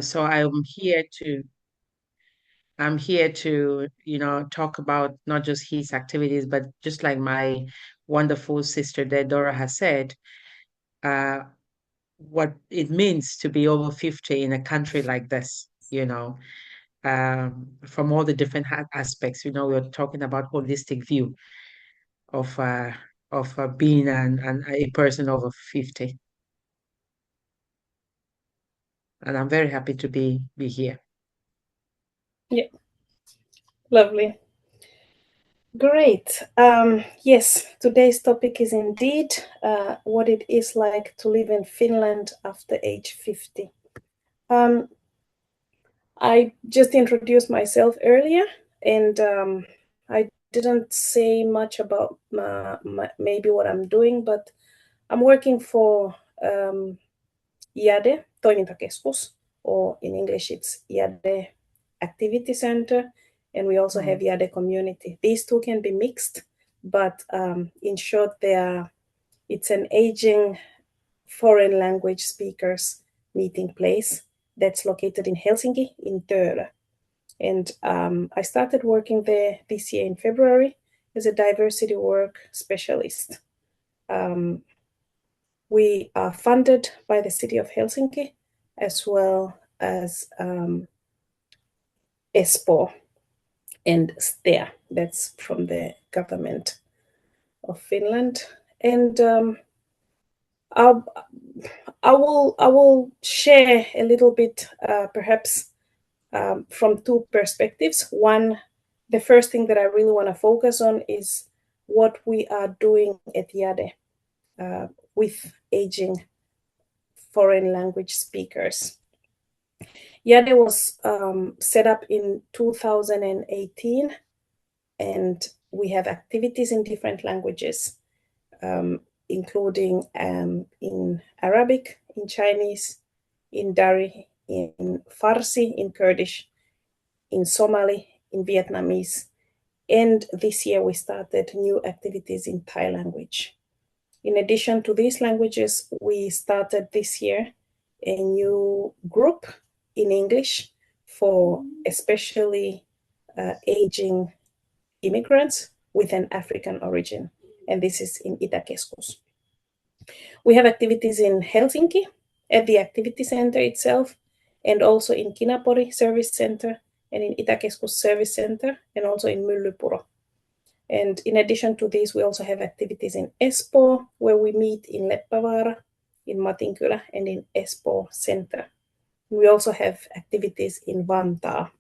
So I'm here to, talk about not just his activities, but just like my wonderful sister there, Dora has said, uh, what it means to be over 50 in a country like this, from all the different aspects. We're talking about holistic view of being a person over 50. And I'm very happy to be here. Yeah, lovely. Great. Yes, today's topic is indeed what it is like to live in Finland after age 50. Um, I just introduced myself earlier, and I didn't say much about maybe what I'm doing, but I'm working for Jade Toimintakeskus, or in English it's Jade Activity Center, and we also have Jade Community. These two can be mixed, but in short, it's an aging foreign language speakers meeting place that's located in Helsinki, in Töölö. And I started working there this year in February as a diversity work specialist. We are funded by the city of Helsinki as well as Espoo and STEA, that's from the government of Finland. And I will share a little bit, perhaps from two perspectives. One, the first thing that I really want to focus on is what we are doing at Jade with aging foreign language speakers. Jade was set up in 2018, and we have activities in different languages, including in Arabic, in Chinese, in Dari, in Farsi, in Kurdish, in Somali, in Vietnamese. And this year we started new activities in Thai language. In addition to these languages, we started this year a new group in English for especially aging immigrants with an African origin, and this is in Itäkeskus. We have activities in Helsinki at the activity center itself, and also in Kinapori Service Center, and in Itäkeskus Service Center, and also in Myllypuro. And in addition to these, we also have activities in Espoo, where we meet in Leppävaara, in Matinkylä, and in Espoo Center. We also have activities in Vantaa.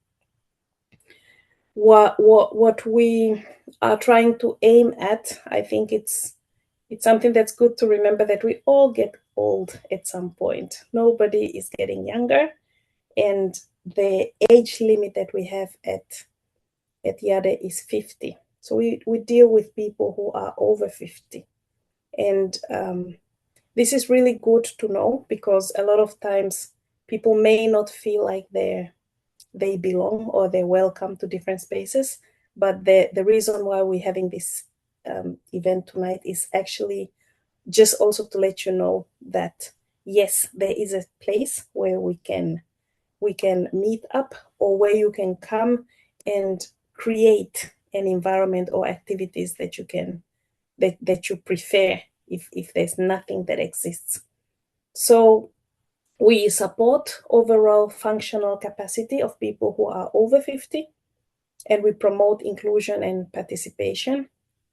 What we are trying to aim at, I think it's something that's good to remember, that we all get old at some point. Nobody is getting younger, and the age limit that we have at Jade is 50. So we deal with people who are over 50. And this is really good to know, because a lot of times people may not feel like they belong or they're welcome to different spaces. But the reason why we're having this event tonight is actually just also to let you know that, yes, there is a place where we can meet up, or where you can come and create an environment or activities that you prefer if there's nothing that exists. So we support overall functional capacity of people who are over 50, and we promote inclusion and participation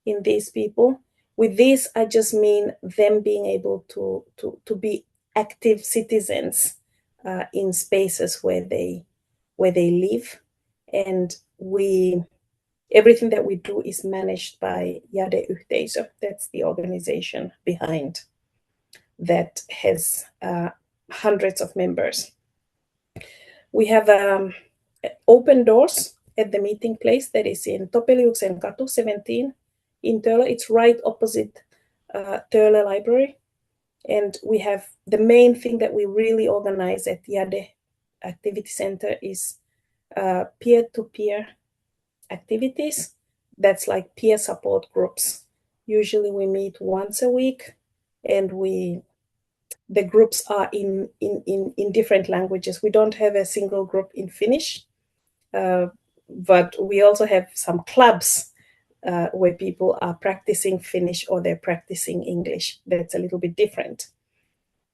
in these people. With this, I just mean them being able to be active citizens in spaces where they live. And everything that we do is managed by Jade Yhteisö. That's the organization behind that has hundreds of members. We have open doors at the meeting place that is in Topeliuksen Katu 17 in Töölö. It's right opposite Töölö Library. And we have the main thing that we really organize at Jade Activity Center is peer-to-peer activities. That's like peer support groups. Usually we meet once a week, and we the groups are in different languages. We don't have a single group in Finnish, but we also have some clubs where people are practicing Finnish or they're practicing English. That's a little bit different.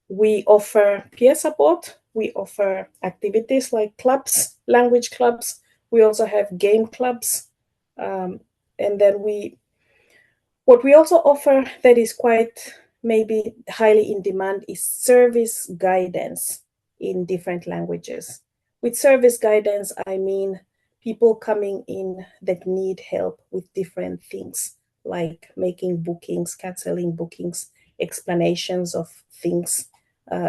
We offer peer support. We offer activities like clubs, language clubs. We also have game clubs. And then what we also offer that is quite maybe highly in demand is service guidance in different languages. With service guidance, I mean people coming in that need help with different things, like making bookings, canceling bookings, explanations of things,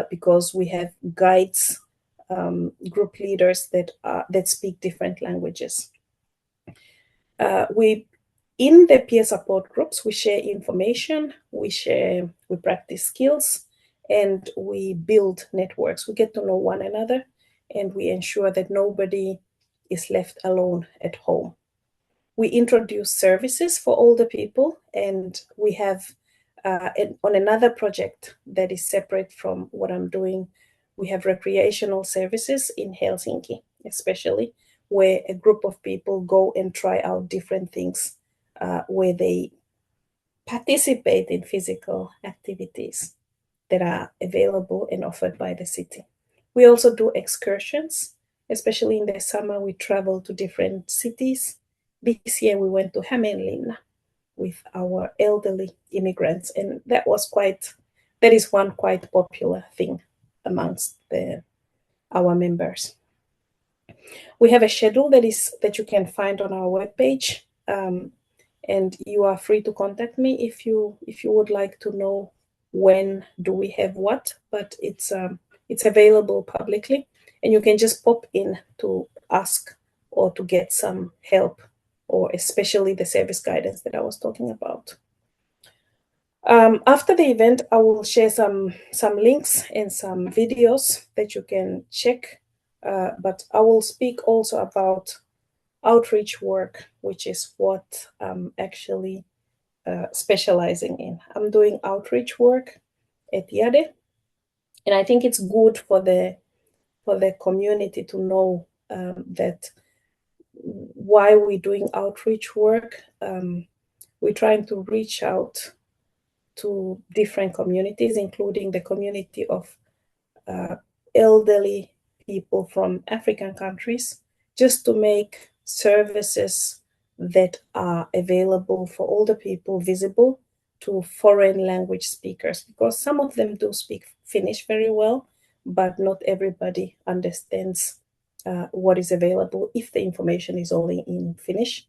because we have guides, group leaders that speak different languages. In the peer support groups, we share information, we practice skills, and we build networks. We get to know one another, and we ensure that nobody is left alone at home. We introduce services for older people, and we have on another project that is separate from what I'm doing, we have recreational services in Helsinki, especially, where a group of people go and try out different things, where they participate in physical activities that are available and offered by the city. We also do excursions, especially in the summer. We travel to different cities. This year we went to Hämeenlinna with our elderly immigrants, and that is one quite popular thing amongst our members. We have a schedule that you can find on our webpage, and you are free to contact me if you would like to know when do we have what, but it's available publicly, and you can just pop in to ask or to get some help, or especially the service guidance that I was talking about. After the event, I will share some links and some videos that you can check, but I will speak also about outreach work, which is what I'm actually specializing in. I'm doing outreach work at Jade, and I think it's good for the community to know that why we're doing outreach work. We're trying to reach out to different communities, including the community of elderly people from African countries, just to make services that are available for older people visible to foreign language speakers, because some of them do speak Finnish very well, but not everybody understands what is available if the information is only in Finnish.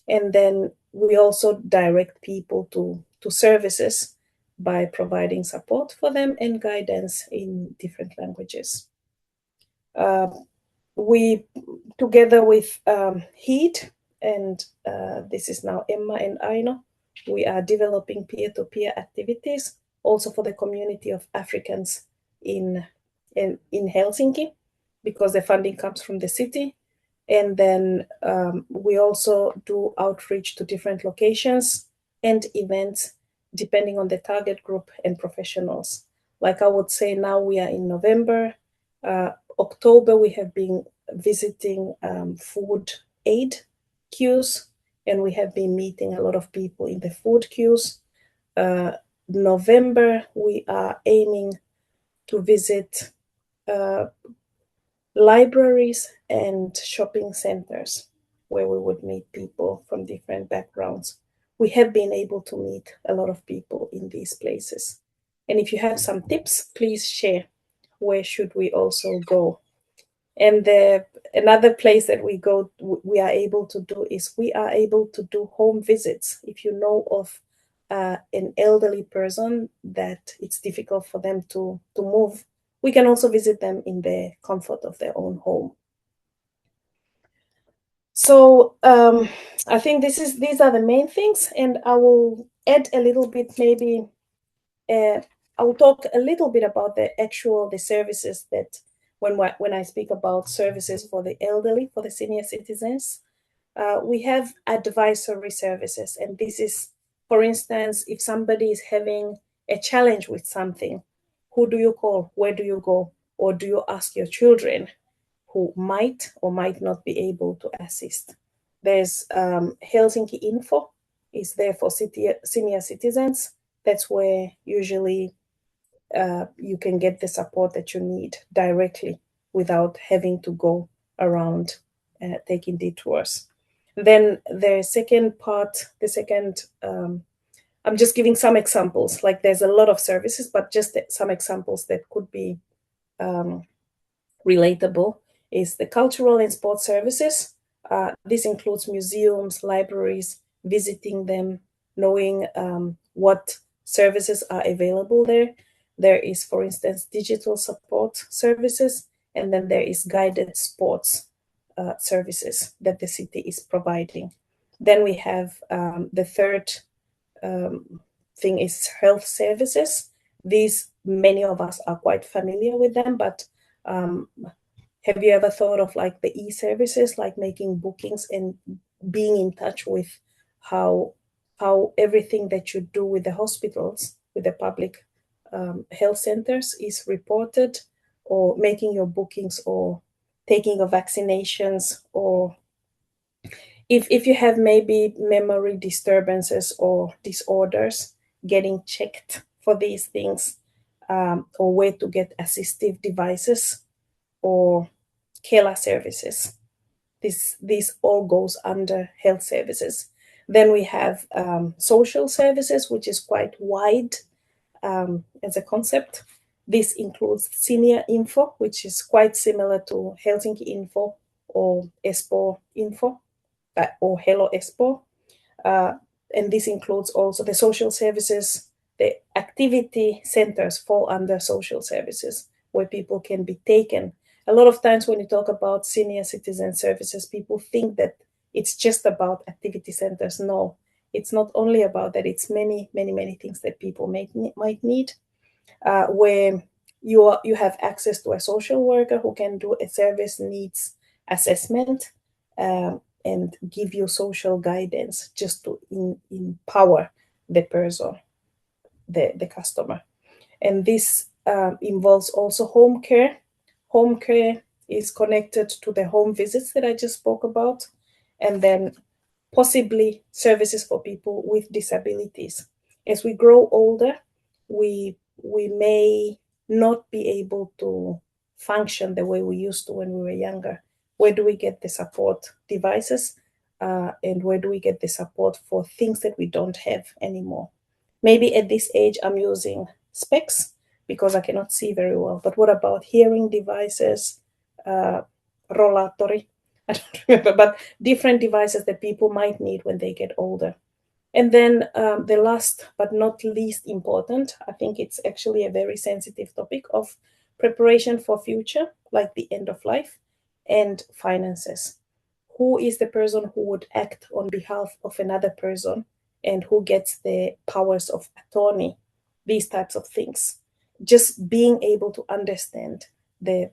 And then we also direct people to services by providing support for them and guidance in different languages. We, together with HEED, and this is now Emma and Aino, we are developing peer-to-peer activities also for the community of Africans in Helsinki, because the funding comes from the city. And then we also do outreach to different locations and events depending on the target group and professionals. Like I would say now we are in November. October we have been visiting food aid queues, and we have been meeting a lot of people in the food queues. November we are aiming to visit libraries and shopping centers where we would meet people from different backgrounds. We have been able to meet a lot of people in these places. And if you have some tips, please share. Where should we also go? And another place that we are able to do is we are able to do home visits. If you know of an elderly person that it's difficult for them to move, we can also visit them in the comfort of their own home. So I think these are the main things, and I will add a little bit, maybe I will talk a little bit about the services that when I speak about services for the elderly, for the senior citizens, we have advisory services. And this is, for instance, if somebody is having a challenge with something, who do you call? Where do you go? Or do you ask your children who might or might not be able to assist? There's Helsinki Info is there for senior citizens. That's where usually you can get the support that you need directly without having to go around taking detours. Then the second part, I'm just giving some examples. Like there's a lot of services, but just some examples that could be relatable is the cultural and sports services. This includes museums, libraries, visiting them, knowing what services are available there. There is, for instance, digital support services, and then there is guided sports services that the city is providing. Then we have the third thing is health services. These, many of us are quite familiar with them, but have you ever thought of like the e-services, like making bookings and being in touch with how everything that you do with the hospitals, with the public health centers is reported, or making your bookings, or taking your vaccinations, or if you have maybe memory disturbances or disorders, getting checked for these things, or where to get assistive devices or Kela services. This all goes under health services. Then we have social services, which is quite wide as a concept. This includes senior info, which is quite similar to Helsinki Info or Espoo Info or Hello Espoo. And this includes also the social services. The activity centers fall under social services, where people can be taken. A lot of times when you talk about senior citizen services, people think that it's just about activity centers. No, it's not only about that. It's many, many, many things that people might need, where you have access to a social worker who can do a service needs assessment and give you social guidance, just to empower the person, the customer. And this involves also home care. Home care is connected to the home visits that I just spoke about, and then possibly services for people with disabilities. As we grow older, we may not be able to function the way we used to when we were younger. Where do we get the support devices, and where do we get the support for things that we don't have anymore? Maybe at this age I'm using specs because I cannot see very well. But what about hearing devices, rollatori? I don't remember, but different devices that people might need when they get older. And then the last but not least important, I think it's actually a very sensitive topic of preparation for future, like the end of life and finances. Who is the person who would act on behalf of another person, and who gets the powers of attorney, these types of things. Just being able to understand the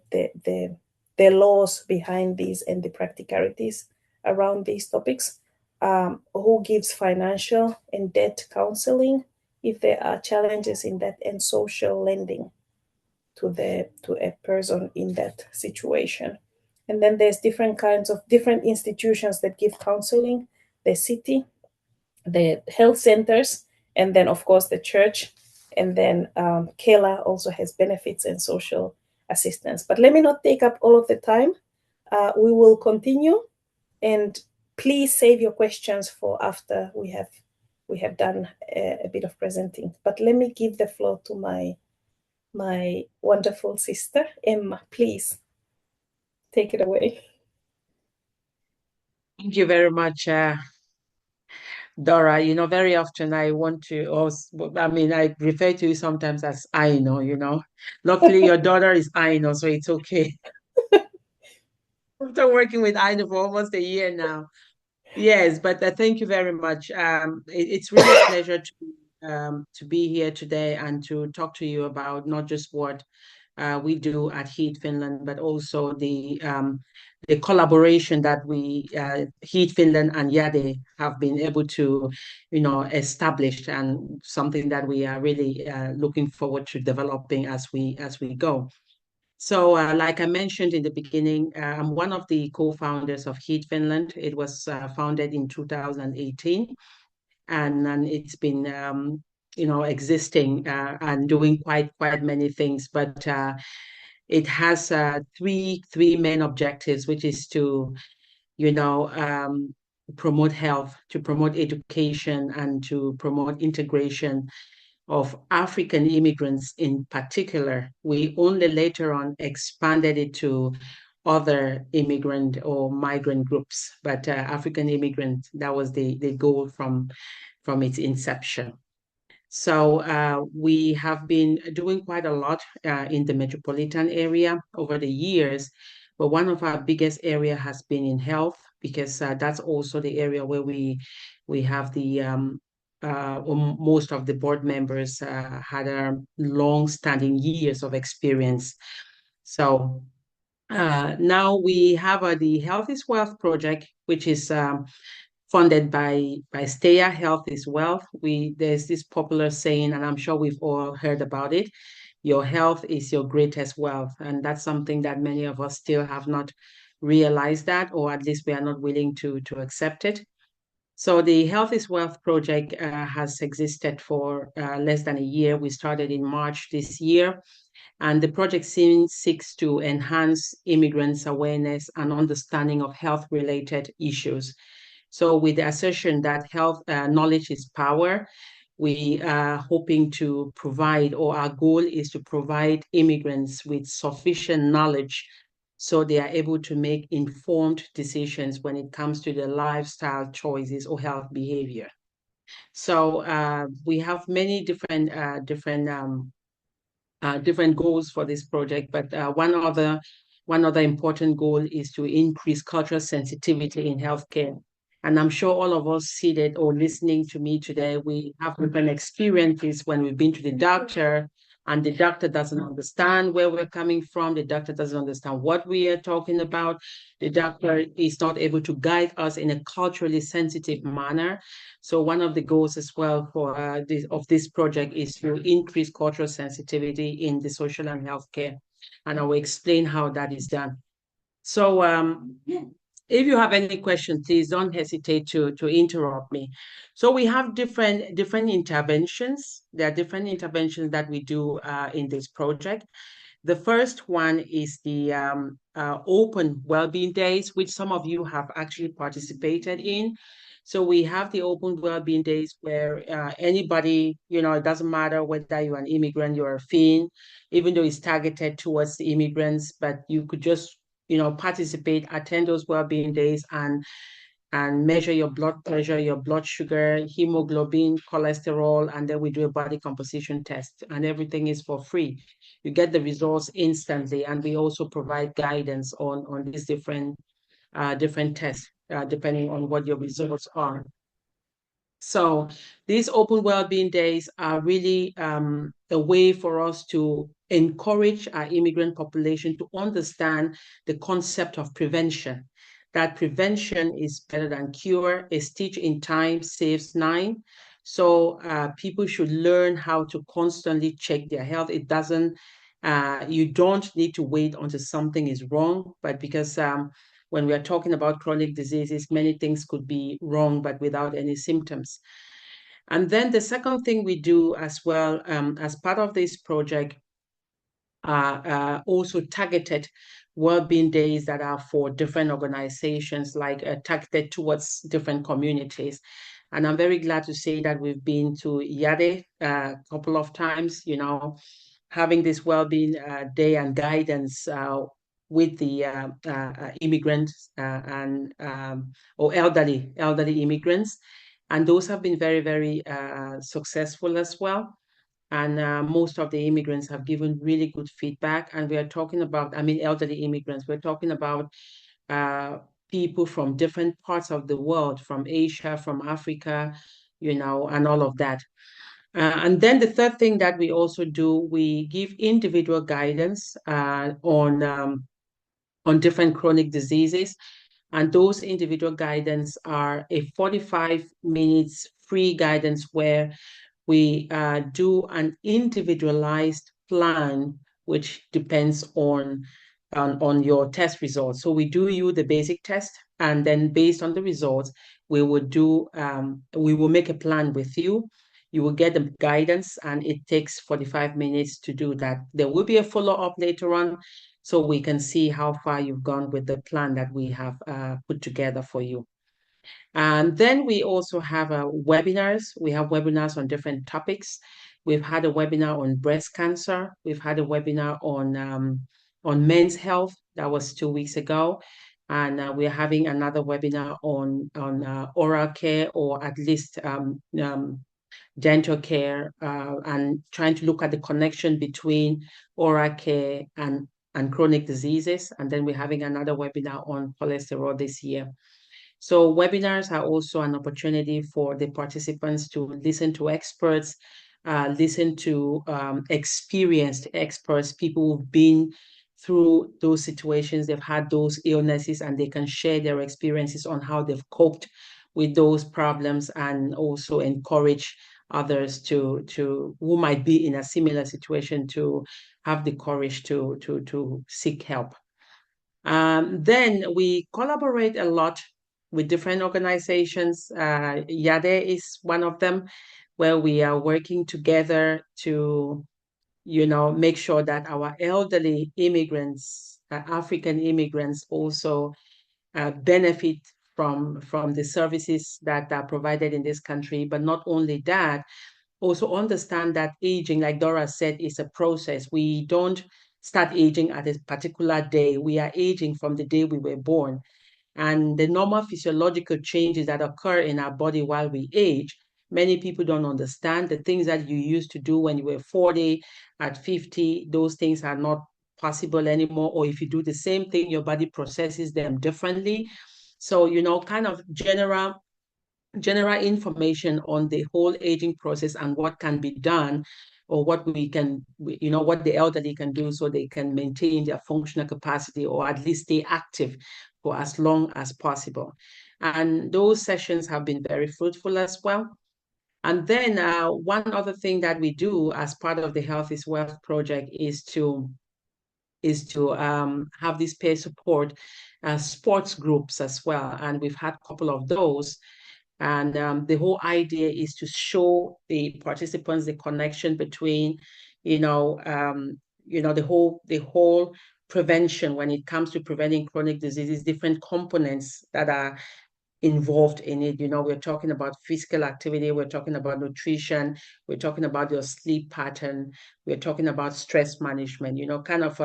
laws behind these and the practicalities around these topics. Who gives financial and debt counseling if there are challenges in that, and social lending to a person in that situation. And then there's different kinds of different institutions that give counseling: the city, the health centers, and then of course the church. And then Kela also has benefits and social assistance. But let me not take up all of the time. We will continue, and please save your questions for after we have done a bit of presenting. But let me give the floor to my wonderful sister, Emma. Please take it away. Thank you very much, Dora. Very often I want to, I refer to you sometimes as Aino. Luckily, your daughter is Aino, so it's okay. After working with Aino for almost a year now. Yes, but thank you very much. It's really a pleasure to be here today and to talk to you about not just what we do at HEED Finland, but also the collaboration that we HEED Finland and Jade have been able to, establish, and something that we are really looking forward to developing as we go. So, like I mentioned in the beginning, I'm one of the co-founders of HEED Finland. It was founded in 2018, and it's been existing and doing quite many things, but it has three main objectives, which is to you know promote health, to promote education, and to promote integration of African immigrants in particular. We only later on expanded it to other immigrant or migrant groups, but African immigrant, that was the goal from its inception. So we have been doing quite a lot in the metropolitan area over the years, but one of our biggest area has been in health, because that's also the area where we have the most of the board members had a long-standing years of experience. So now we have the Health is Wealth project, which is funded by STEA. Health is Wealth. There's this popular saying, and I'm sure we've all heard about it: your health is your greatest wealth. And that's something that many of us still have not realized that, or at least we are not willing to accept it. So the Health is Wealth project has existed for less than a year. We started in March this year, and the project seeks to enhance immigrants' awareness and understanding of health-related issues. So with the assertion that health knowledge is power, we are hoping to provide, or our goal is to provide immigrants with sufficient knowledge so they are able to make informed decisions when it comes to their lifestyle choices or health behavior. So we have many different goals for this project, but one other important goal is to increase cultural sensitivity in healthcare. And I'm sure all of us see that, or listening to me today, we have different experiences when we've been to the doctor, and the doctor doesn't understand where we're coming from. The doctor doesn't understand what we are talking about. The doctor is not able to guide us in a culturally sensitive manner. So one of the goals as well for this project is to increase cultural sensitivity in the social and healthcare. And I will explain how that is done. So if you have any questions, please don't hesitate to interrupt me. So we have different interventions. There are different interventions that we do in this project. The first one is the open well-being days, which some of you have actually participated in. So we have the open well-being days where anybody, it doesn't matter whether you're an immigrant, you're a Finn, even though it's targeted towards the immigrants, but you could just, participate, attend those well-being days, and measure your blood pressure, your blood sugar, hemoglobin, cholesterol, and then we do a body composition test, and everything is for free. You get the results instantly, and we also provide guidance on these different tests, depending on what your results are. So these open well-being days are really a way for us to encourage our immigrant population to understand the concept of prevention, that prevention is better than cure. A stitch in time saves nine. So people should learn how to constantly check their health. You don't need to wait until something is wrong, but because when we are talking about chronic diseases, many things could be wrong, but without any symptoms. And then the second thing we do as well, as part of this project, also targeted well-being days that are for different organizations, like targeted towards different communities. And I'm very glad to say that we've been to Jade a couple of times, having this well-being day and guidance with the immigrants or elderly immigrants. And those have been very, very successful as well. And most of the immigrants have given really good feedback. And we are talking about, elderly immigrants, we're talking about people from different parts of the world, from Asia, from Africa, and all of that. And then the third thing that we also do, we give individual guidance on different chronic diseases. And those individual guidance are a 45 minutes free guidance where we do an individualized plan, which depends on your test results. So we do you the basic test, and then based on the results, we will make a plan with you. You will get the guidance, and it takes 45 minutes to do that. There will be a follow-up later on, so we can see how far you've gone with the plan that we have put together for you. And then we also have webinars. We have webinars on different topics. We've had a webinar on breast cancer. We've had a webinar on men's health. That was 2 weeks ago. And we're having another webinar on oral care, or at least dental care, and trying to look at the connection between oral care and chronic diseases. And then we're having another webinar on cholesterol this year. So webinars are also an opportunity for the participants to listen to experts, listen to experienced experts, people who've been through those situations, they've had those illnesses, and they can share their experiences on how they've coped with those problems, and also encourage others to who might be in a similar situation to have the courage to seek help. Then we collaborate a lot with different organizations. Jade is one of them, where we are working together to, make sure that our elderly immigrants, African immigrants, also benefit from the services that are provided in this country. But not only that, also understand that aging, like Dora said, is a process. We don't start aging at a particular day. We are aging from the day we were born. And the normal physiological changes that occur in our body while we age, many people don't understand. The things that you used to do when you were 40, at 50, those things are not possible anymore. Or if you do the same thing, your body processes them differently. So, kind of general information on the whole aging process and what can be done, or what what the elderly can do so they can maintain their functional capacity, or at least stay active for as long as possible. And those sessions have been very fruitful as well. And then one other thing that we do as part of the Health is Wealth project is to have this peer support sports groups as well. And we've had a couple of those. And the whole idea is to show the participants the connection between, the whole prevention when it comes to preventing chronic diseases, different components that are involved in it. We're talking about physical activity, we're talking about nutrition, we're talking about your sleep pattern, we're talking about stress management, kind of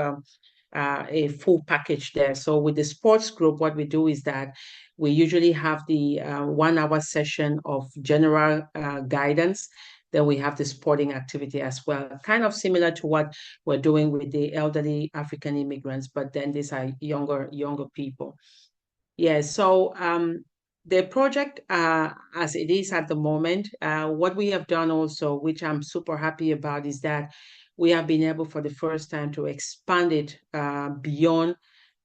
a full package there. So with the sports group, what we do is that we usually have the 1 hour session of general guidance. Then we have the sporting activity as well, kind of similar to what we're doing with the elderly African immigrants, but then these are younger people. Yeah, so the project, as it is at the moment, what we have done also, which I'm super happy about, is that we have been able for the first time to expand it beyond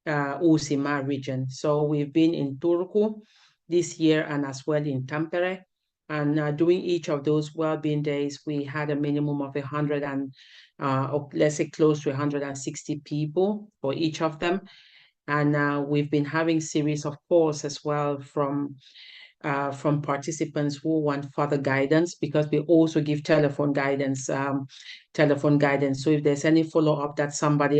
Uusimaa region. So we've been in Turku this year, and as well in Tampere. And doing each of those well-being days, we had a minimum of 100 and, or let's say close to 160 people for each of them. And we've been having series of calls as well from participants who want further guidance, because we also give telephone guidance. So if there's any follow-up that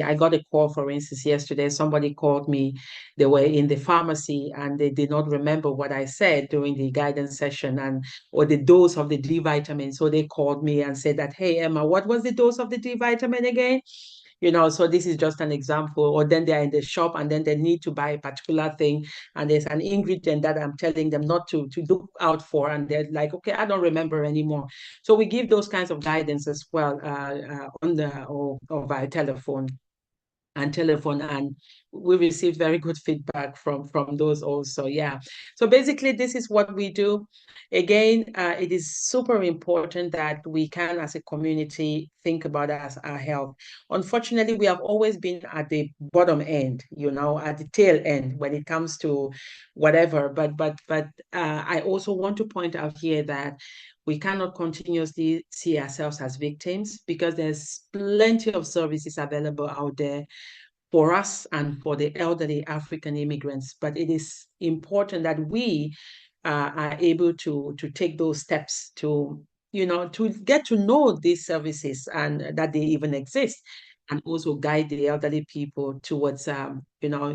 I got a call, for instance, yesterday, somebody called me, they were in the pharmacy and they did not remember what I said during the guidance session, or the dose of the D vitamin. So they called me and said that, hey, Emma, what was the dose of the D vitamin again? So this is just an example. Or then they're in the shop and then they need to buy a particular thing, and there's an ingredient that I'm telling them not to look out for, and they're like, okay, I don't remember anymore. So we give those kinds of guidance as well on the or via telephone. And we received very good feedback from those also. Yeah. So basically, this is what we do. Again, it is super important that we can, as a community, think about as our health. Unfortunately, we have always been at the bottom end, at the tail end when it comes to whatever. But I also want to point out here that we cannot continuously see ourselves as victims, because there's plenty of services available out there for us and for the elderly African immigrants. But it is important that we are able to take those steps to get to know these services and that they even exist, and also guide the elderly people towards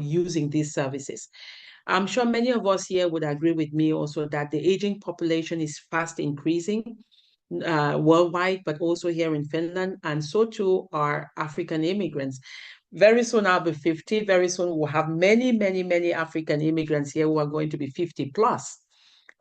using these services. I'm sure many of us here would agree with me also that the aging population is fast increasing worldwide, but also here in Finland, and so too are African immigrants. Very soon I'll be 50. Very soon we'll have many, many, many African immigrants here who are going to be 50 plus.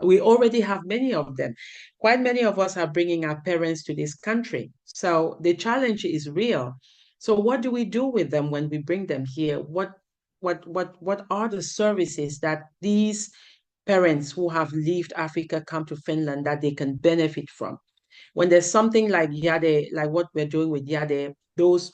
We already have many of them. Quite many of us are bringing our parents to this country. So the challenge is real. So what do we do with them when we bring them here? What are the services that these parents who have left Africa come to Finland that they can benefit from? When there's something like Jade, like what we're doing with Jade, those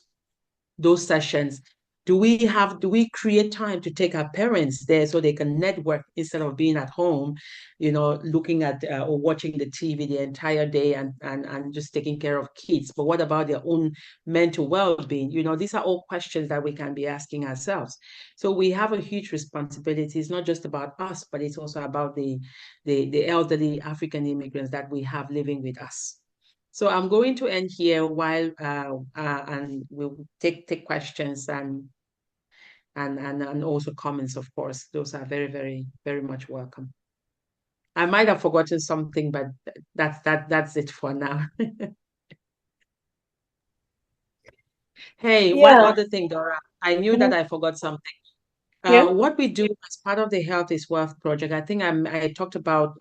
sessions, do we create time to take our parents there so they can network instead of being at home, looking at or watching the TV the entire day and just taking care of kids? But what about their own mental well-being? These are all questions that we can be asking ourselves. So we have a huge responsibility. It's not just about us, but it's also about the elderly African immigrants that we have living with us. So I'm going to end here while and we'll take questions and also comments, of course. Those are very, very, very much welcome. I might have forgotten something, but that's it for now. Hey, one Yeah. other thing, Dora. I knew that Mhm. I forgot something. Yeah. What we do as part of the Health is Wealth project, I think I talked about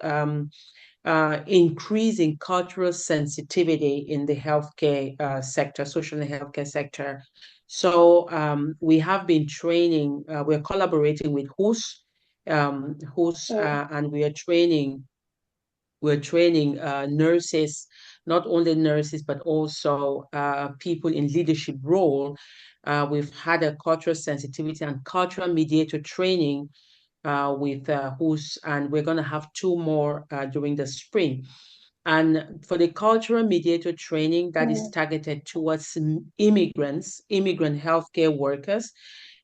increasing cultural sensitivity in the healthcare sector, social and healthcare sector. So we have been training, we're collaborating with Mm, and we're training nurses, not only nurses, but also people in leadership role. We've had a cultural sensitivity and cultural mediator training with who's, and we're going to have two more during the spring. And for the cultural mediator training that is mm, targeted towards immigrants, immigrant healthcare workers,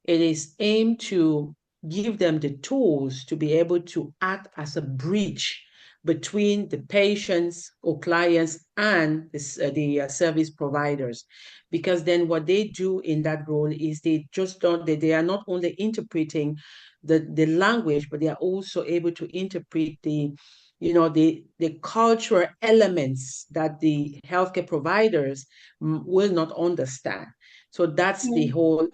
it is aimed to give them the tools to be able to act as a bridge between the patients or clients and the service providers. Because then what they do in that role is they just don't, they are not only interpreting the language, but they are also able to interpret the cultural elements that the healthcare providers will not understand. So that's the mm, whole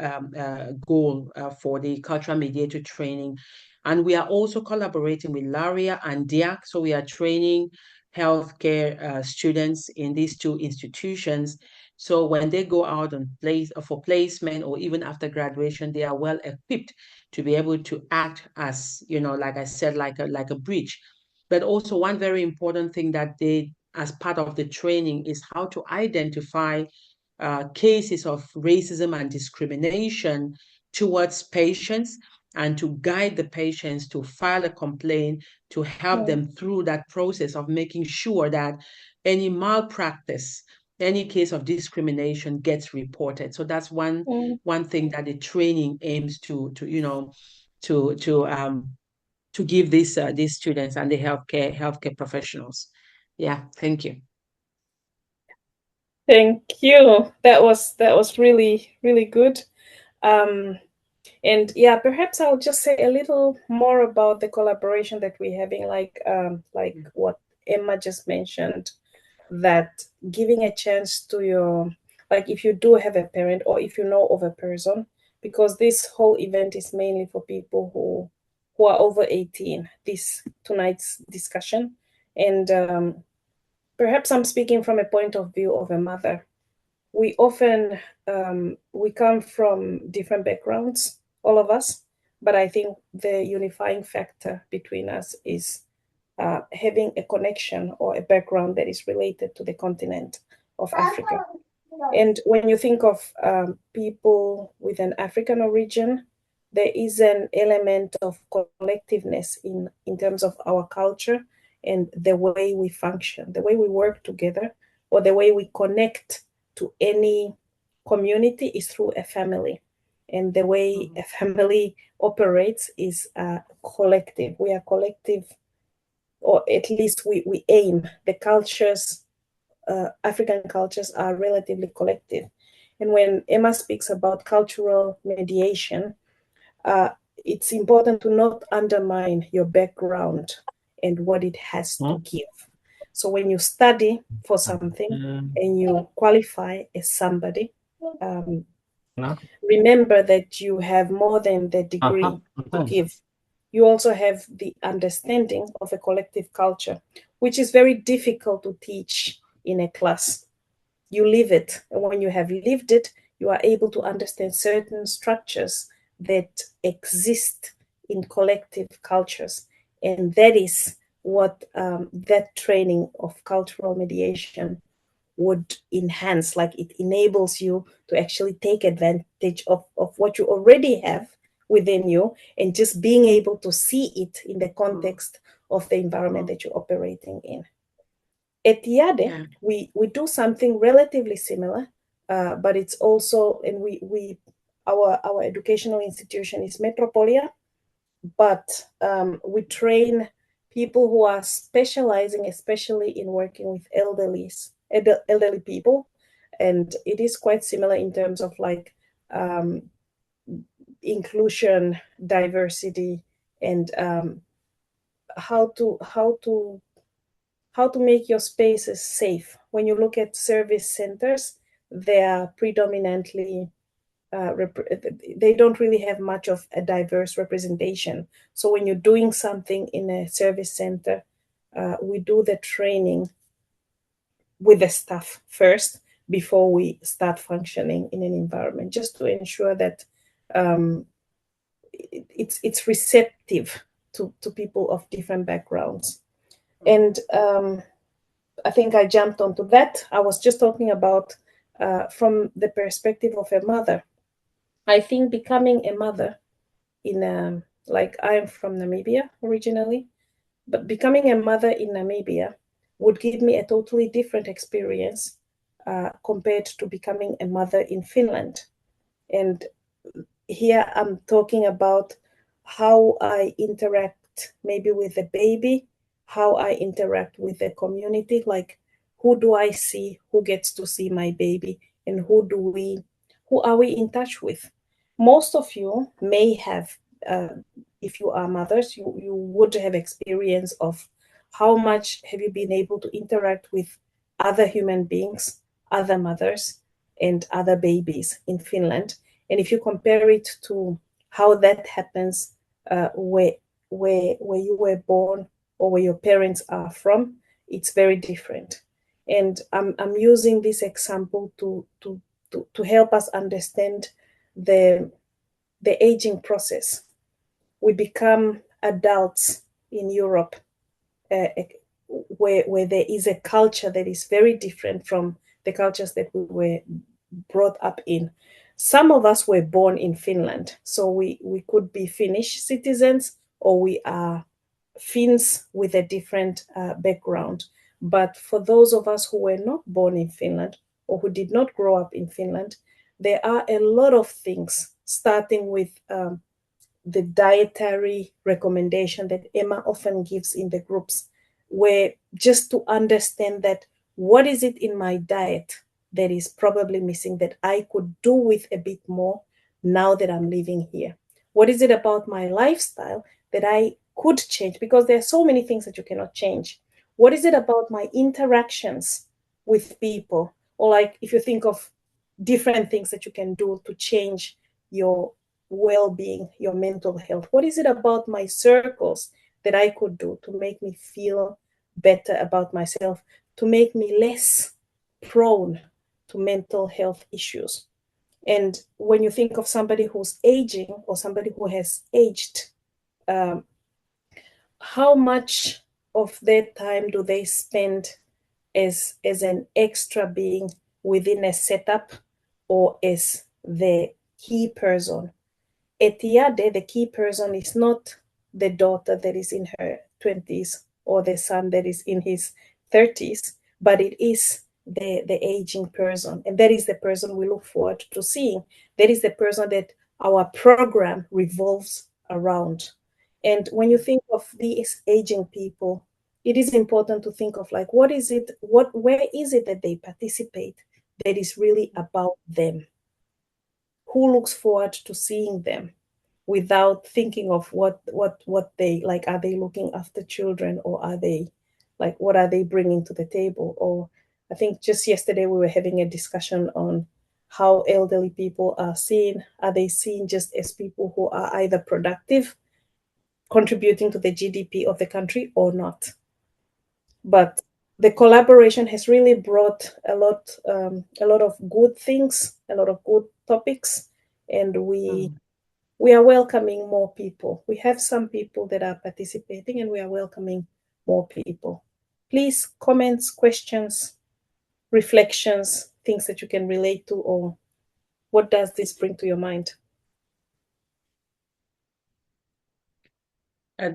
goal for the cultural mediator training. And we are also collaborating with LARIA and DIAC. So we are training healthcare students in these two institutions. So when they go out on for placement or even after graduation, they are well equipped to be able to act as, like I said, like a bridge. But also one very important thing that they, as part of the training, is how to identify cases of racism and discrimination towards patients, and to guide the patients to file a complaint, to help mm, them through that process of making sure that any malpractice, any case of discrimination gets reported. So that's one mm. one thing that the training aims to to um to give these students and the healthcare professionals. Yeah, thank you. Thank you. That was really, really good. Um, and yeah, perhaps I'll just say a little more about the collaboration that we're having, like what Emma just mentioned, that giving a chance to your, like, if you do have a parent or if you know of a person, because this whole event is mainly for people who are over 18, this tonight's discussion. And perhaps I'm speaking from a point of view of a mother. We often we come from different backgrounds. all of us. But I think the unifying factor between us is having a connection or a background that is related to the continent of Africa. And when you think of people with an African origin, there is an element of collectiveness in terms of our culture and the way we function, the way we work together, or the way we connect to any community is through a family. And the way a family operates is collective. We are collective, or at least we aim. The cultures, African cultures are relatively collective. And when Emma speaks about cultural mediation, it's important to not undermine your background and what it has to give. So when you study for something and you qualify as somebody, remember that you have more than the degree to give. You also have the understanding of a collective culture, which is very difficult to teach in a class. You live it. And when you have lived it, you are able to understand certain structures that exist in collective cultures. And that is what that training of cultural mediation would enhance. Like, it enables you to actually take advantage of what you already have within you, and just being able to see it in the context of the environment that you're operating in. At Jade, we do something relatively similar, but it's also, and our educational institution is Metropolia, but we train people who are specializing, especially in working with elderly people, and it is quite similar in terms of like inclusion, diversity, and how to make your spaces safe. When you look at service centers, they are predominantly they don't really have much of a diverse representation. So when you're doing something in a service center, we do the training with the staff first before we start functioning in an environment, just to ensure that it's receptive to people of different backgrounds. And I think I jumped onto that. I was just talking about from the perspective of a mother. I think becoming a mother in like, I'm from Namibia originally, but becoming a mother in Namibia would give me a totally different experience compared to becoming a mother in Finland. And here I'm talking about how I interact maybe with the baby, how I interact with the community, like, who do I see, who gets to see my baby, and who are we in touch with? Most of you may have, if you are mothers, you would have experience of how much have you been able to interact with other human beings, other mothers, and other babies in Finland. And if you compare it to how that happens where you were born or where your parents are from, it's very different. And I'm using this example to help us understand the aging process. We become adults in Europe, where there is a culture that is very different from the cultures that we were brought up in. Some of us were born in Finland, so we could be Finnish citizens, or we are Finns with a different background. But for those of us who were not born in Finland or who did not grow up in Finland, there are a lot of things, starting with the dietary recommendation that Emma often gives in the groups, where just to understand that what is it in my diet that is probably missing that I could do with a bit more now that I'm living here? What is it about my lifestyle that I could change? Because there are so many things that you cannot change. What is it about my interactions with people? Or, like, if you think of different things that you can do to change your well-being, your mental health, what is it about my circles that I could do to make me feel better about myself, to make me less prone to mental health issues? And when you think of somebody who's aging or somebody who has aged, how much of their time do they spend as an extra being within a setup or as the key person? At Yade, the key person is not the daughter that is in her 20s or the son that is in his 30s, but it is the aging person. And that is the person we look forward to seeing. That is the person that our program revolves around. And when you think of these aging people, it is important to think of like, what is it, where is it that they participate that is really about them? Who looks forward to seeing them without thinking of what they like? Are they looking after children, or are they like, what are they bringing to the table? Or I think just yesterday we were having a discussion on how elderly people are seen. Are they seen just as people who are either productive, contributing to the GDP of the country, or not? But the collaboration has really brought a lot of good things, a lot of good topics, and Mm. we are welcoming more people. We have some people that are participating, and we are welcoming more people. Please, comments, questions, reflections, things that you can relate to, or what does this bring to your mind?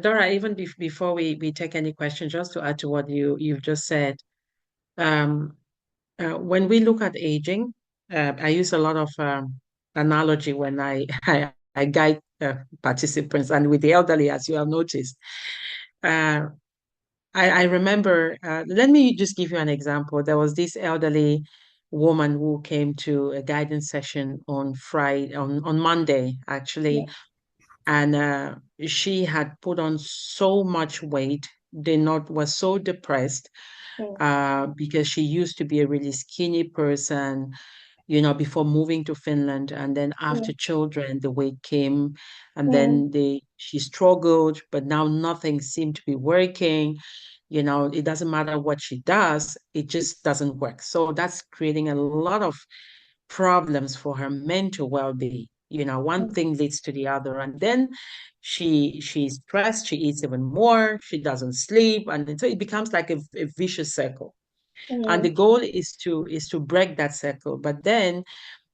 Dora, even before we take any questions, just to add to what you've just said, um, when we look at aging, I use a lot of analogy when I guide participants, and with the elderly, as you have noticed. Uh, I remember, let me just give you an example. There was this elderly woman who came to a guidance session on Friday, on Monday, Yeah. actually, and she had put on so much weight, did not was so depressed Mm, because she used to be a really skinny person, you know, before moving to Finland. And then after mm, children, the weight came, and mm, then she struggled, but now nothing seemed to be working. You know, it doesn't matter what she does, it just doesn't work. So that's creating a lot of problems for her mental well-being. You know, one mm, thing leads to the other. And then she's stressed, she eats even more, she doesn't sleep, and so it becomes like a vicious circle. And the mm, goal is to break that circle. But then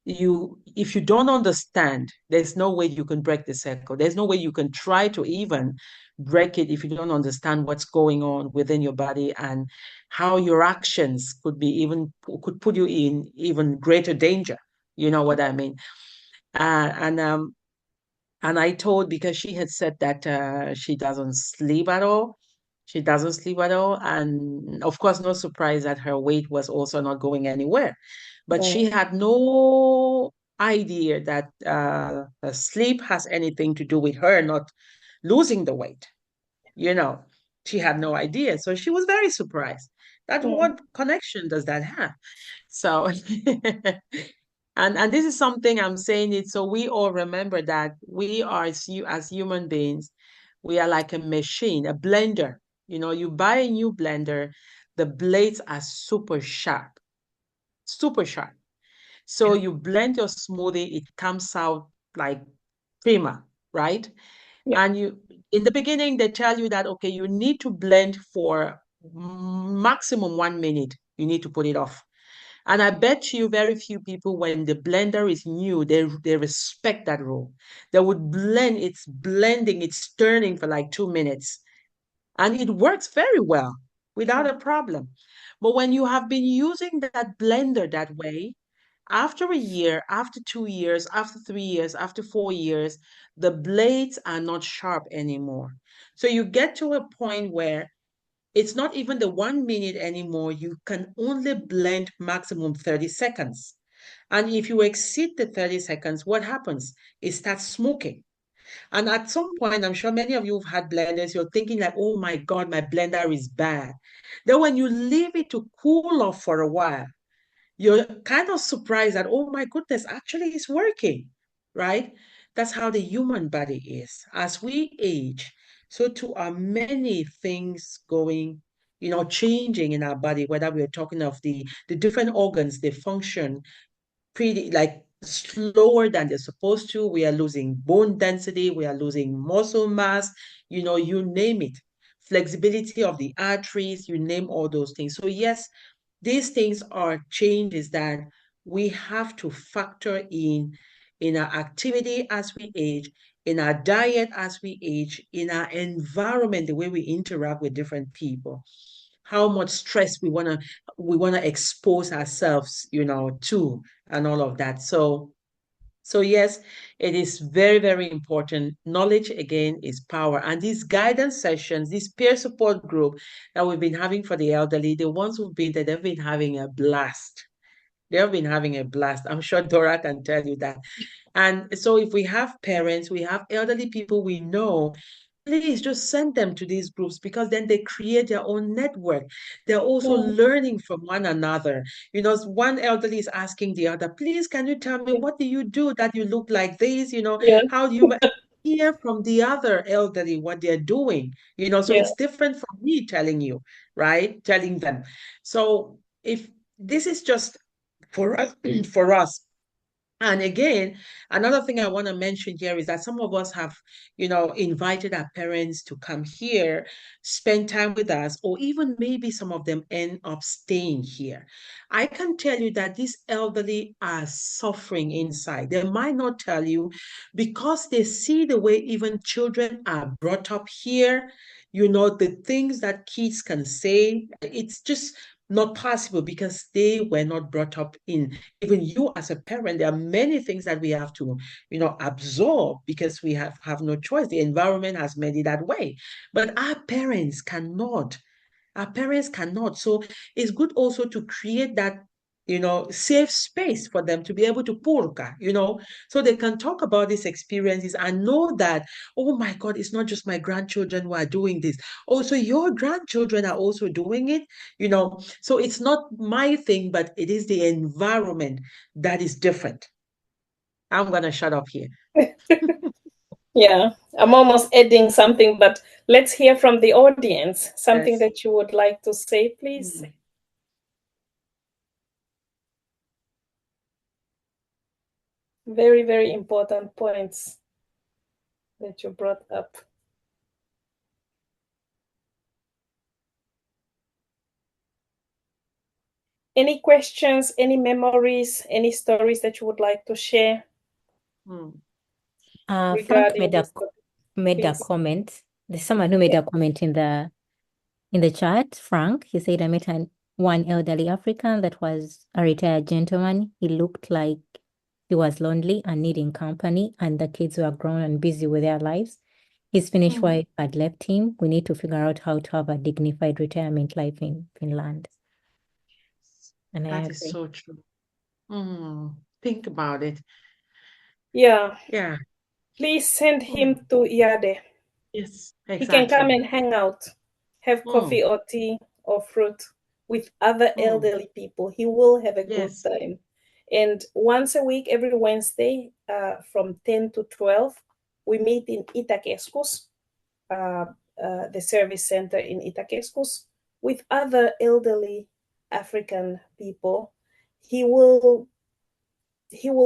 if you don't understand, there's no way you can break the cycle. There's no way you can try to even break it if you don't understand what's going on within your body and how your actions could put you in even greater danger. You know what I mean? Uh, and um and I told, because she had said that she doesn't sleep at all. She doesn't sleep at all. And of course, no surprise that her weight was also not going anywhere. But mm, she had no idea that sleep has anything to do with her not losing the weight. You know, she had no idea. So she was very surprised that mm, what connection does that have? So, and this is something I'm saying it so we all remember that we are as human beings, we are like a machine, a blender. You know, you buy a new blender, the blades are super sharp, super sharp. So yeah. you blend your smoothie, it comes out like prima, right? Yeah. And in the beginning, they tell you that, okay, you need to blend for maximum 1 minute. You need to put it off. And I bet you very few people, when the blender is new, they respect that rule. They would blend, it's blending, it's turning for like 2 minutes. And it works very well without a problem. But when you have been using that blender that way, after a year, after 2 years, after 3 years, after 4 years, the blades are not sharp anymore. So you get to a point where it's not even the 1 minute anymore. You can only blend maximum 30 seconds. And if you exceed the 30 seconds, what happens? It starts smoking. And at some point, I'm sure many of you have had blenders, you're thinking like, oh my God, my blender is bad. Then when you leave it to cool off for a while, you're kind of surprised that, oh my goodness, actually it's working, right? That's how the human body is. As we age, so too are many things going, you know, changing in our body, whether we're talking of the different organs, they function pretty like slower than they're supposed to. We are losing bone density. We are losing muscle mass, you name it. Flexibility of the arteries, you name all those things. So yes, these things are changes that we have to factor in our activity as we age, in our diet as we age, in our environment, the way we interact with different people, how much stress we want to expose ourselves, to, and all of that. So yes, it is very, very important. Knowledge again is power. And these guidance sessions, this peer support group that we've been having for the elderly, the ones who've been there, they've been having a blast. They have been having a blast. I'm sure Dora can tell you that. And so if we have parents, we have elderly people we know, please just send them to these groups, because then they create their own network. They're also Yeah. learning from one another. One elderly is asking the other, please, can you tell me, what do you do that you look like this? Yeah. How do you hear from the other elderly what they're doing? So Yeah. it's different from me telling you, right? Telling them. So if this is just for us, for us. And again, another thing I want to mention here is that some of us have, invited our parents to come here, spend time with us, or even maybe some of them end up staying here. I can tell you that these elderly are suffering inside. They might not tell you, because they see the way even children are brought up here, the things that kids can say. It's just not possible, because they were not brought up in. Even you as a parent, there are many things that we have to, absorb, because we have no choice. The environment has made it that way. But our parents cannot. Our parents cannot. So it's good also to create that, safe space for them to be able to purka, so they can talk about these experiences and know that, oh my God, it's not just my grandchildren who are doing this. Also, your grandchildren are also doing it. So it's not my thing, but it is the environment that is different. I'm going to shut up here. Yeah, I'm almost adding something, but let's hear from the audience. Something Yes. that you would like to say, please. Very, very important points that you brought up. Any questions, any memories, any stories that you would like to share? Frank made a Please. comment. There's someone who made a comment in the chat. Frank, he said, I met one elderly African that was a retired gentleman. He looked like he was lonely and needing company, and the kids were grown and busy with their lives. His Finnish wife had left him. We need to figure out how to have a dignified retirement life in Finland. And That is so true. Think about it. Yeah. Yeah. Please send him to Jade. Yes, He exactly. can come and hang out, have coffee or tea or fruit with other elderly people. He will have a good time. And once a week, every Wednesday, from 10 to 12, we meet in Itäkeskus, the service center in Itäkeskus, with other elderly African people. He will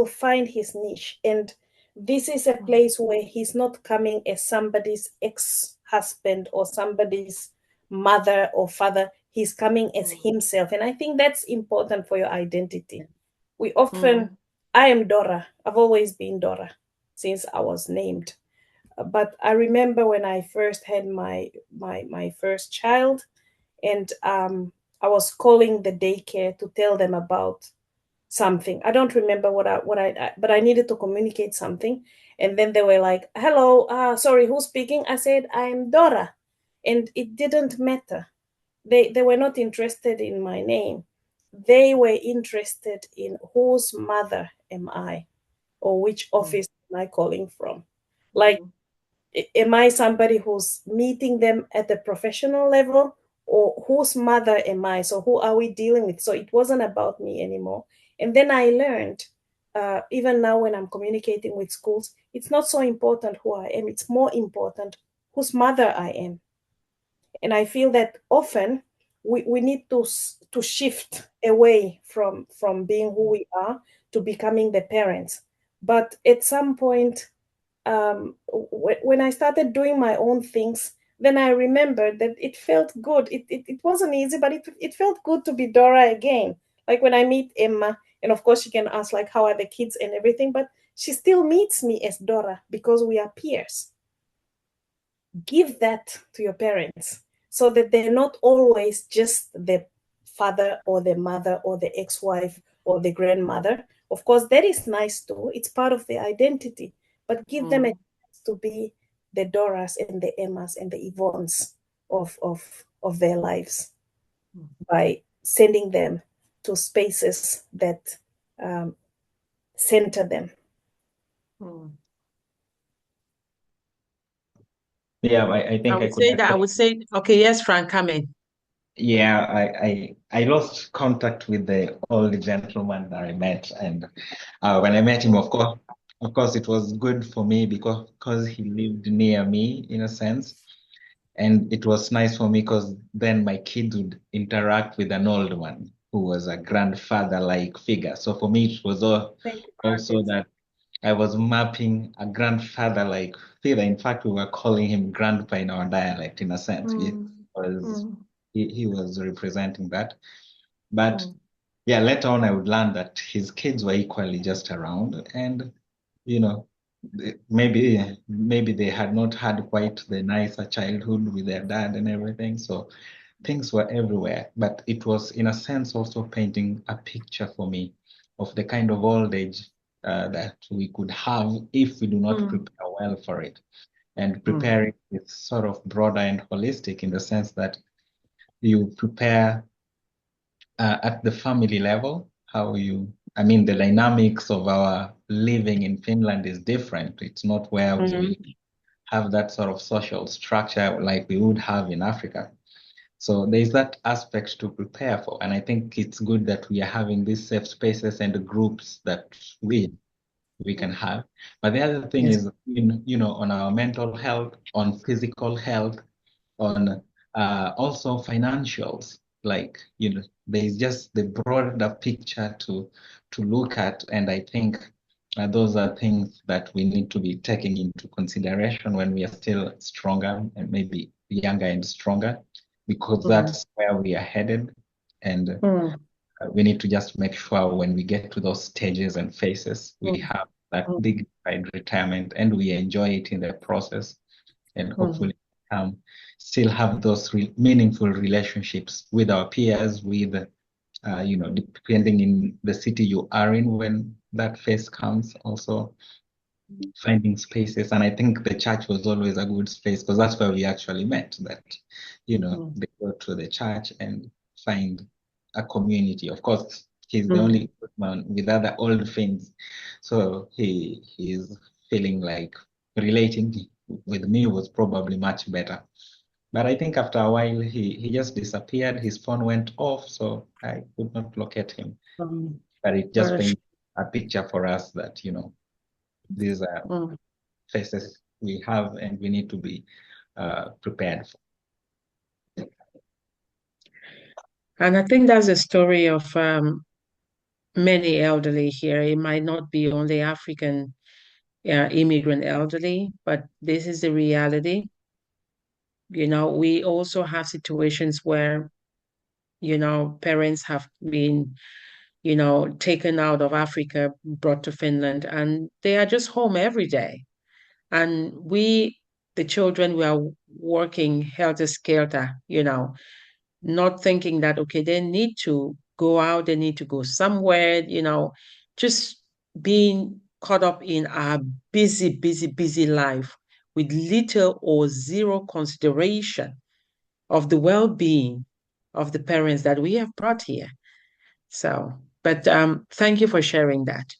find his niche, and this is a place where he's not coming as somebody's ex-husband or somebody's mother or father. He's coming as himself, and I think that's important for your identity. We often, I am Dora. I've always been Dora since I was named. But I remember when I first had my first child, and I was calling the daycare to tell them about something. I don't remember but I needed to communicate something. And then they were like, hello, sorry, who's speaking? I said, I'm Dora. And it didn't matter. They were not interested in my name. They were interested in whose mother am I, or which office am I calling from. Like, am I somebody who's meeting them at the professional level, or whose mother am I? So who are we dealing with? So it wasn't about me anymore. And then I learned, even now when I'm communicating with schools, it's not so important who I am. It's more important whose mother I am. And I feel that often we need to shift away from being who we are to becoming the parents. But at some point, when I started doing my own things, then I remembered that it felt good. It wasn't easy, but it felt good to be Dora again. Like when I meet Emma, and of course she can ask like, how are the kids and everything, but she still meets me as Dora because we are peers. Give that to your parents so that they're not always just the father or the mother or the ex-wife or the grandmother. Of course, that is nice too. It's part of the identity, but give them a chance to be the Doras and the Emmas and the Yvonnes of their lives by sending them to spaces that center them. Yeah, I think I would say, okay, yes, Frank, come in. Yeah, I lost contact with the old gentleman that I met, and when I met him, of course, it was good for me because he lived near me in a sense, and it was nice for me because then my kids would interact with an old one who was a grandfather-like figure. So for me, it was also that I was mapping a grandfather-like figure. In fact, we were calling him grandpa in our dialect, in a sense, because he was representing that. But yeah, later on, I would learn that his kids were equally just around, and you know, maybe they had not had quite the nicer childhood with their dad and everything. So things were everywhere, but it was in a sense also painting a picture for me of the kind of old age that we could have if we do not prepare well for it. And preparing is sort of broader and holistic in the sense that you prepare at the family level, the dynamics of our living in Finland is different. It's not where we have that sort of social structure like we would have in Africa. So there's that aspect to prepare for. And I think it's good that we are having these safe spaces and the groups that we can have. But the other thing is, on our mental health, on physical health, on also financials, like, there's just the broader picture to look at. And I think those are things that we need to be taking into consideration when we are still stronger and maybe younger and stronger, because that's where we are headed. And we need to just make sure when we get to those stages and phases, we have that dignified retirement and we enjoy it in the process, and hopefully still have those meaningful relationships with our peers, with, depending in the city you are in when that phase comes, also finding spaces. And I think the church was always a good space because that's where we actually met, that, they go to the church and find a community. Of course, he's the only man with other old things. So he's feeling like relating with me was probably much better. But I think after a while, he just disappeared. His phone went off, so I could not locate him. But it just paints a picture for us that, these are faces we have and we need to be prepared for. And I think that's a story of many elderly here. It might not be only African immigrant elderly, but this is the reality. We also have situations where, parents have been, taken out of Africa, brought to Finland, and they are just home every day. And the children, we are working helter-skelter, not thinking that, okay, they need to go out, they need to go somewhere, just being caught up in our busy, busy, busy life with little or zero consideration of the well-being of the parents that we have brought here. So, but thank you for sharing that.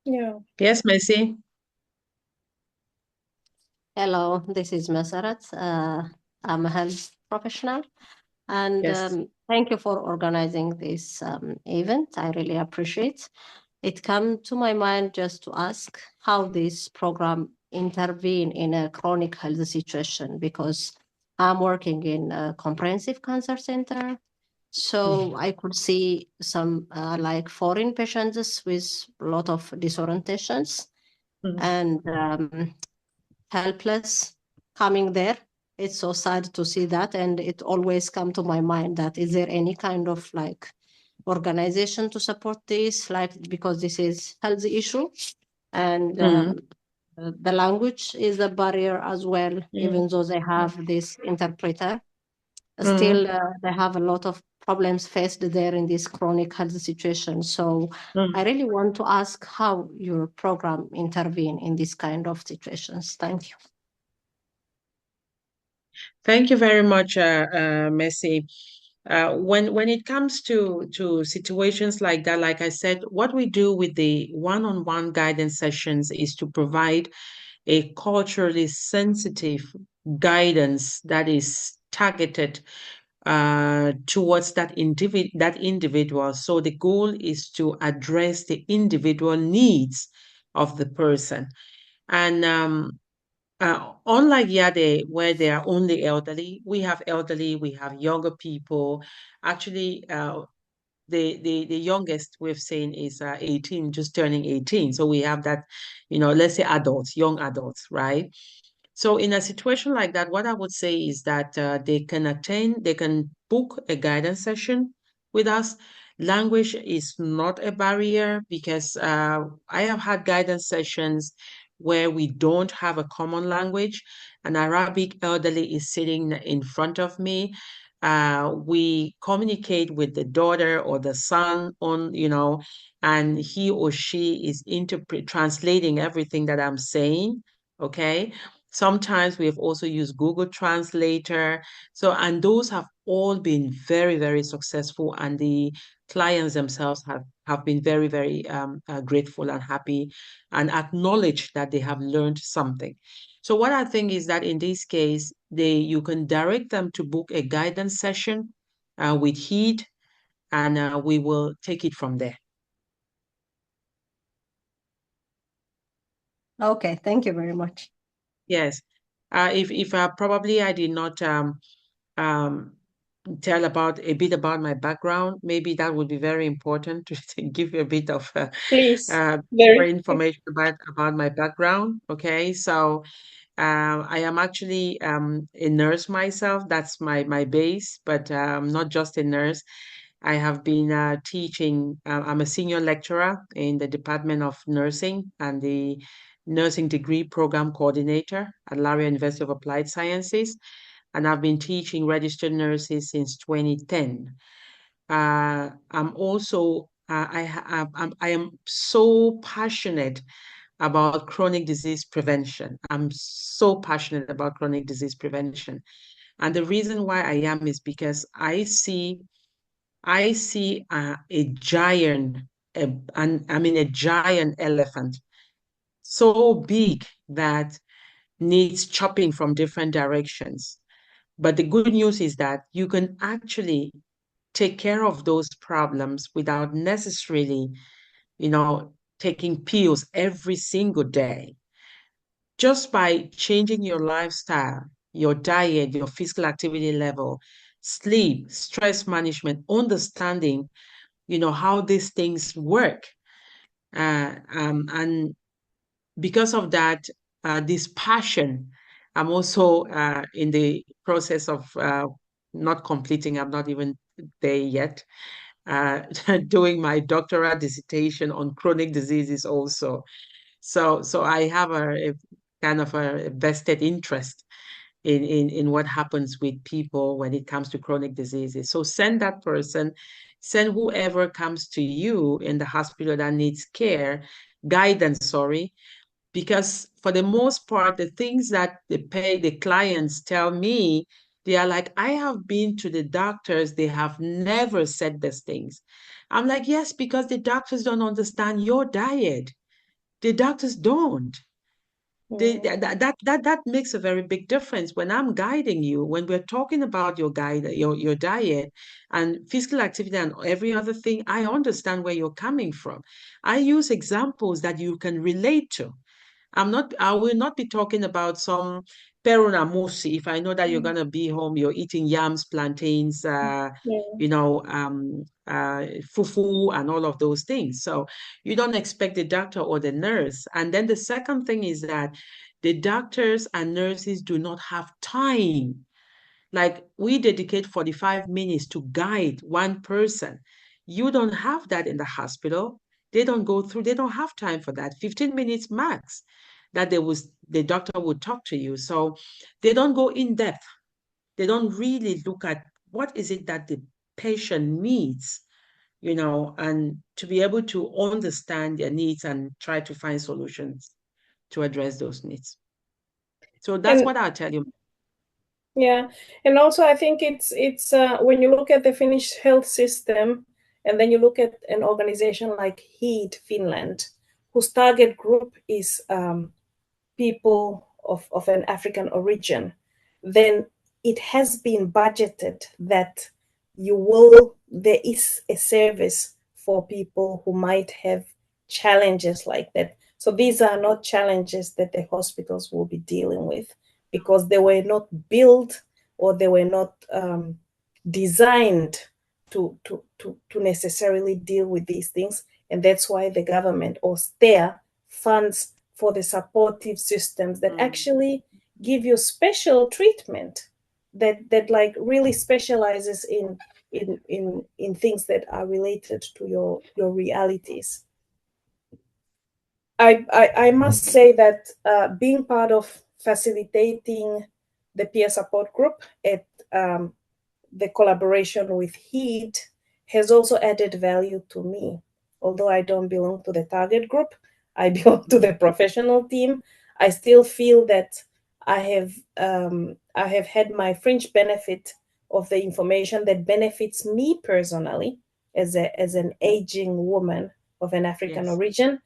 Yeah. Yes, Messi. Hello, this is Masarat. I'm a health professional, and Yes. Thank you for organizing this event. I really appreciate it. Came to my mind just to ask how this program intervene in a chronic health situation, because I'm working in a comprehensive cancer center, So I could see some like foreign patients with a lot of disorientations and helpless coming there. It's so sad to see that, and it always come to my mind that is there any kind of like organization to support this, like because this is health issue, and the language is a barrier as well, even though they have this interpreter. Still, they have a lot of problems faced there in this chronic health situation. So I really want to ask how your program intervene in this kind of situations. Thank you. Thank you very much, Messi. When it comes to situations like that, like I said, what we do with the one-on-one guidance sessions is to provide a culturally sensitive guidance that is targeted towards that individual. So the goal is to address the individual needs of the person. And unlike Yade, where they are only elderly, we have elderly, we have younger people. Actually, the youngest we've seen is 18, just turning 18. So we have that, let's say adults, young adults, right? So in a situation like that, what I would say is that they can book a guidance session with us. Language is not a barrier because I have had guidance sessions where we don't have a common language. An Arabic elderly is sitting in front of me. We communicate with the daughter or the son and he or she is translating everything that I'm saying. Okay. Sometimes we have also used Google Translator. So, and those have all been very, very successful. And the clients themselves have been very, very grateful and happy and acknowledge that they have learned something. So what I think is that in this case, you can direct them to book a guidance session with HEED, and we will take it from there. Okay, thank you very much. Yes. If probably I did not tell a bit about my background, maybe that would be very important to give you a bit of more information about my background. Okay, so I am actually a nurse myself. That's my base, but not just a nurse. I have been teaching. I'm a senior lecturer in the Department of Nursing and the Nursing Degree Program Coordinator at Laria University of Applied Sciences, and I've been teaching registered nurses since 2010. I'm also I am so passionate about chronic disease prevention. I'm so passionate about chronic disease prevention, and the reason why I am is because I see a giant, a giant elephant, so big that needs chopping from different directions. But the good news is that you can actually take care of those problems without necessarily, taking pills every single day. Just by changing your lifestyle, your diet, your physical activity level, sleep, stress management, understanding, how these things work. And because of that, this passion, I'm also in the process of not completing, I'm not even there yet, doing my doctoral dissertation on chronic diseases also. So I have a kind of a vested interest in what happens with people when it comes to chronic diseases. So send whoever comes to you in the hospital that needs guidance, because for the most part, the things that the clients tell me, they are like, I have been to the doctors, they have never said these things. I'm like, yes, because the doctors don't understand your diet. The doctors don't. That makes a very big difference when I'm guiding you, when we're talking about your diet and physical activity and every other thing. I understand where you're coming from. I use examples that you can relate to. I will not be talking about some peruna musi. If I know that you're gonna be home, you're eating yams, plantains, you know, fufu and all of those things. So you don't expect the doctor or the nurse. And then the second thing is that the doctors and nurses do not have time. Like we dedicate 45 minutes to guide one person. You don't have that in the hospital. They don't have time for that. 15 minutes max that the doctor would talk to you. So they don't go in depth. They don't really look at what is it that the patient needs, you know, and to be able to understand their needs and try to find solutions to address those needs. So that's what I'll tell you. Yeah, and also I think it's when you look at the Finnish health system, and then you look at an organization like HEED Finland, whose target group is people of an African origin, then it has been budgeted that there is a service for people who might have challenges like that. So these are not challenges that the hospitals will be dealing with, because they were not built or they were not designed to necessarily deal with these things. And that's why the government or STEA funds for the supportive systems that actually give you special treatment that like really specializes in things that are related to your realities. I must say that being part of facilitating the peer support group at the collaboration with HEED has also added value to me. Although I don't belong to the target group, I belong to the professional team. I still feel that I have had my fringe benefit of the information that benefits me personally as an aging woman of an African origin.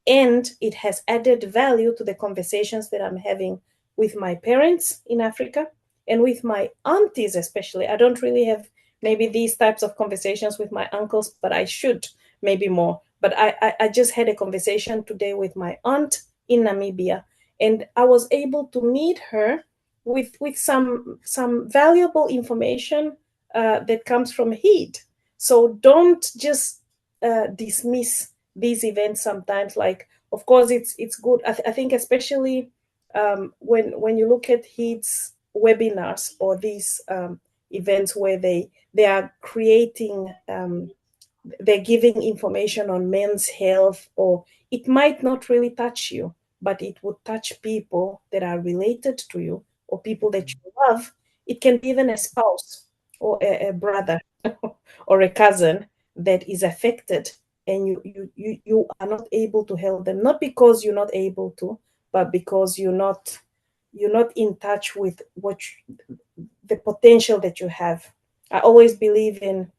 And it has added value to the conversations that I'm having with my parents in Africa and with my aunties especially. I don't really have maybe these types of conversations with my uncles, but I should maybe more. But I just had a conversation today with my aunt in Namibia, and I was able to meet her with some valuable information that comes from HEED. So don't just dismiss these events sometimes. Like, of course, it's good. I think especially when you look at HEED's webinars or these events where they are creating, they're giving information on men's health, or it might not really touch you, but it would touch people that are related to you or people that you love. It can be even a spouse or a brother or a cousin that is affected, and you are not able to help them, not because you're not able to, but because you're not in touch with the potential that you have. I always believe in,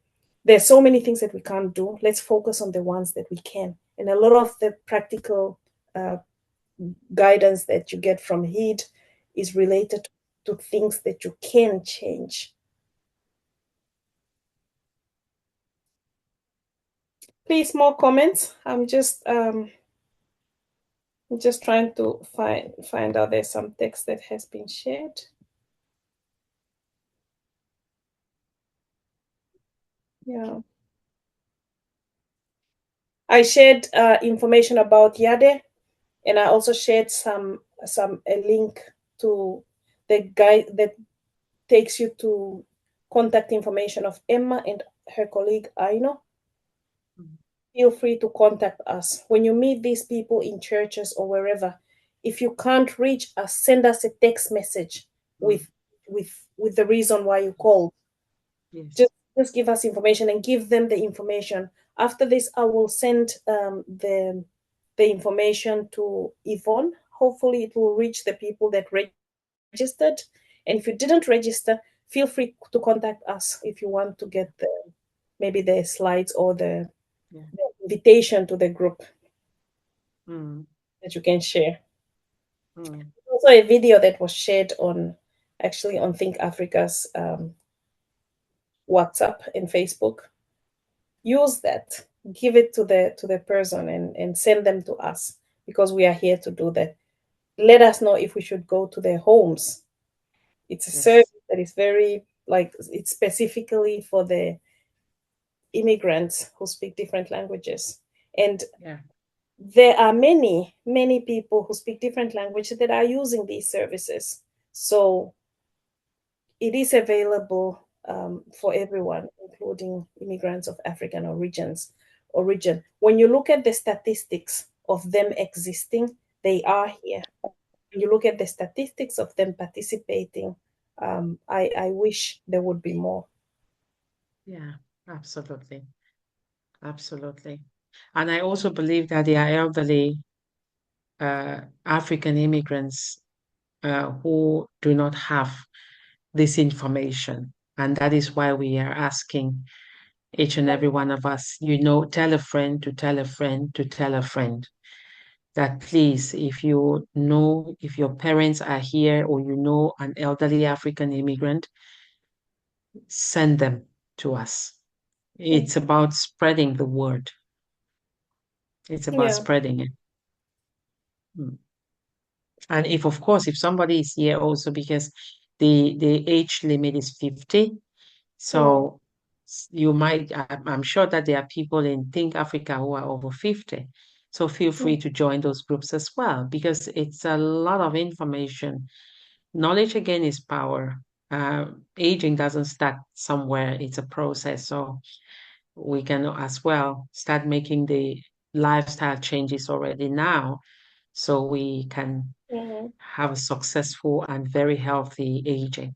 there's so many things that we can't do. Let's focus on the ones that we can. And a lot of the practical guidance that you get from HEED is related to things that you can change. Please, more comments. I'm just trying to find out. There's some text that has been shared. Yeah. I shared information about Jade, and I also shared a link to the guide that takes you to contact information of Emma and her colleague Aino. Feel free to contact us. When you meet these people in churches or wherever, if you can't reach us, send us a text message with the reason why you called. Yes. Just give us information and give them the information. After this, I will send the information to Yvonne. Hopefully it will reach the people that registered. And if you didn't register, feel free to contact us if you want to get maybe the slides or the invitation to the group that you can share. Also a video that was shared on Think Africa's WhatsApp and Facebook. Use that, give it to the person and send them to us, because we are here to do that. let us know if we should go to their homes. It's a Yes. service that is very, like, it's specifically for the immigrants who speak different languages. And Yeah. there are many, many people who speak different languages that are using these services. So it is available for everyone, including immigrants of African origin. When you look at the statistics of them existing, they are here. When you look at the statistics of them participating, I wish there would be more. Yeah, absolutely. Absolutely. And I also believe that there are elderly African immigrants who do not have this information. And that is why we are asking each and every one of us, tell a friend to tell a friend to tell a friend that please, if your parents are here or an elderly African immigrant, send them to us. It's about spreading the word. It's about Yeah. spreading it. And of course, if somebody is here also, because the age limit is 50, so I'm sure that there are people in Think Africa who are over 50. So feel free to join those groups as well, because it's a lot of information. Knowledge, again, is power. Aging doesn't start somewhere, it's a process. So we can as well start making the lifestyle changes already now, so we can have a successful and very healthy aging.